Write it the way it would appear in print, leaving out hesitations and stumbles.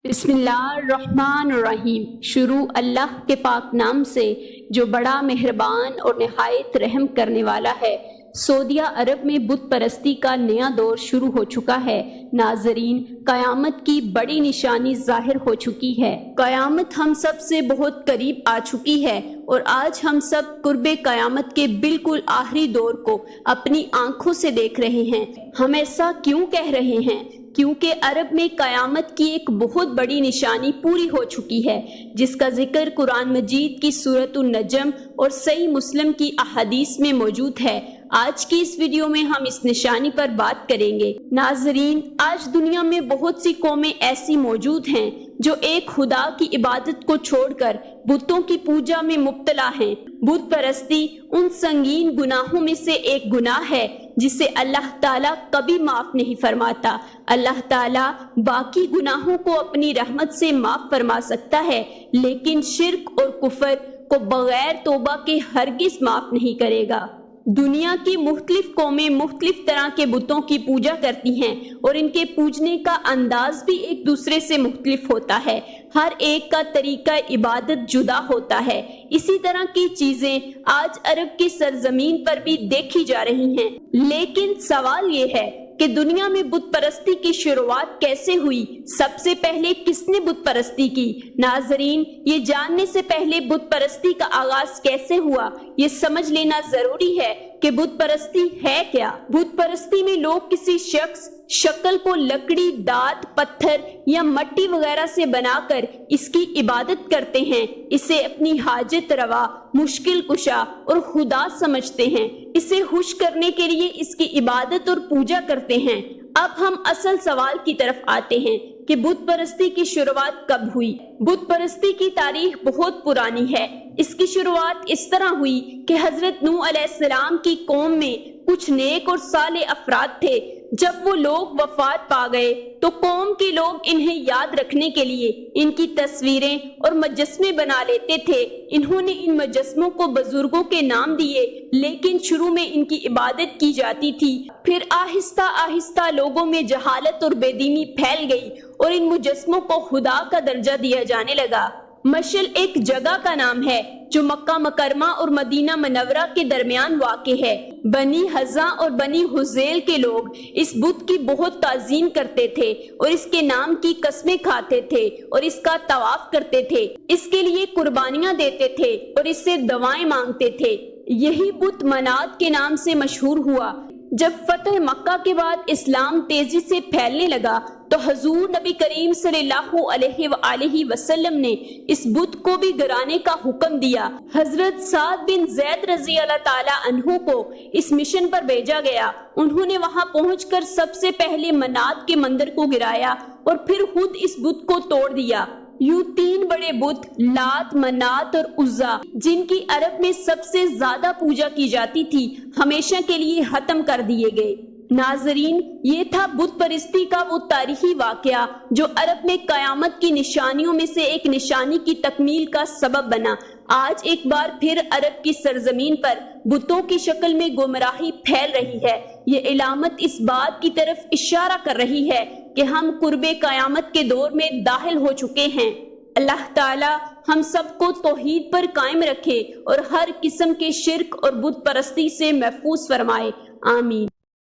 बिस्मिल्लाहिर्रहमानिर्रहीम। शुरू अल्लाह के पाक नाम से जो बड़ा मेहरबान और निहायत रहम करने वाला है। सऊदिया अरब में बुत परस्ती का नया दौर शुरू हो चुका है। नाजरीन, कयामत की बड़ी निशानी जाहिर हो चुकी है। कयामत हम सब से बहुत करीब आ चुकी है और आज हम सब कुर्बे कयामत के बिल्कुल आखिरी दौर को अपनी आंखों से देख रहे हैं। हम ऐसा क्यों कह रहे हैं? क्योंकि अरब में कयामत की एक बहुत बड़ी निशानी पूरी हो चुकी है, जिसका जिक्र कुरान मजीद की सूरतुन नजम और सही मुस्लिम की अहादीस में मौजूद है। आज की इस वीडियो में हम इस निशानी पर बात करेंगे। नाजरीन, आज दुनिया में बहुत सी कौमें ऐसी मौजूद हैं जो एक खुदा की इबादत को छोड़कर बुतों की पूजा में मुब्तला हैं। बुत परस्ती उन संगीन गुनाहों में से एक गुनाह है जिसे अल्लाह ताला कभी माफ नहीं फरमाता। अल्लाह ताला बाकी गुनाहों को अपनी रहमत से माफ फरमा सकता है, लेकिन शिर्क और कुफर को बगैर तौबा के हरगिज माफ नहीं करेगा। दुनिया की मुख्तलिफ कौमें मुख्तलिफ तरह के बुतों की पूजा करती हैं और इनके पूजने का अंदाज भी एक दूसरे से मुख्तलिफ होता है। हर एक का तरीका इबादत जुदा होता है। इसी तरह की चीजें आज अरब की सरजमीन पर भी देखी जा रही हैं। लेकिन सवाल ये है कि दुनिया में बुत परस्ती की शुरुआत कैसे हुई? सबसे पहले किसने बुत परस्ती की? नाजरीन, ये जानने से पहले बुत परस्ती का आगाज कैसे हुआ, ये समझ लेना जरूरी है कि बुत परस्ती है क्या। बुत परस्ती में लोग किसी शख्स शक्ल को लकड़ी, दांत, पत्थर या मट्टी वगैरह से बनाकर इसकी इबादत करते हैं। इसे अपनी हाजत रवा, मुश्किल कुशा और खुदा समझते हैं। इसे खुश करने के लिए इसकी इबादत और पूजा करते हैं। अब हम असल सवाल की तरफ आते हैं कि बुत परस्ती की शुरुआत कब हुई। बुत परस्ती की तारीख बहुत पुरानी है। इसकी शुरुआत इस तरह हुई कि हजरत नूह अलैहिस्सलाम की कौम में कुछ नेक और साले अफराद थे। जब वो लोग वफात पा गए तो कौम के लोग इन्हें याद रखने के लिए इनकी तस्वीरें और मुजस्मे बना लेते थे। इन्होंने इन मुजस्मों को बुजुर्गों के नाम दिए, लेकिन शुरू में इनकी इबादत की जाती थी। फिर आहिस्ता आहिस्ता लोगों में जहालत और बेदीनी फैल गई और इन मुजस्मों को खुदा का दर्जा दिया जाने लगा। मशल एक जगह का नाम है जो मक्का मुकरमा और मदीना मनव्वरा के दरमियान वाक़े है। बनी हज़ा और बनी हुज़ैल के लोग इस बुत की बहुत ताज़ीम करते थे और इसके नाम की कसमें खाते थे और इसका तवाफ करते थे। इसके लिए कुर्बानियां देते थे और इससे दवाएं मांगते थे। यही बुत मनात के नाम से मशहूर हुआ। जब फतह मक्का के बाद इस्लाम तेजी से फैलने लगा तो हजूर नबी करीम सल्लल्लाहु अलैहि वसल्लम ने इस बुत को भी गिराने का हुक्म दिया। हजरत साद बिन ज़ैद रज़ी अल्लाह ताला अन्हु को इस मिशन पर भेजा गया। उन्होंने वहां पहुंचकर सबसे पहले मनात के मंदिर को गिराया और फिर खुद इस बुत को तोड़ दिया। यूं तीन बड़े बुत लात, मनात और उज़्ज़ा, जिनकी अरब में सबसे ज्यादा पूजा की जाती थी, हमेशा के लिए खत्म कर दिए गए। नाजरीन, ये था बुत परस्ती का वो तारीखी वाकया जो अरब में कयामत की निशानियों में से एक निशानी की तकमील का सबब बना। आज एक बार फिर अरब की सरजमीन पर बुतों की शक्ल में गुमराही फैल रही है। ये इलामत इस बात की तरफ इशारा कर रही है कि हम कुर्बे कयामत के दौर में दाखिल हो चुके हैं। अल्लाह ताला हम सबको तौहीद पर कायम रखे और हर किस्म के शिर्क और बुत परस्ती से महफूज फरमाए। आमीन।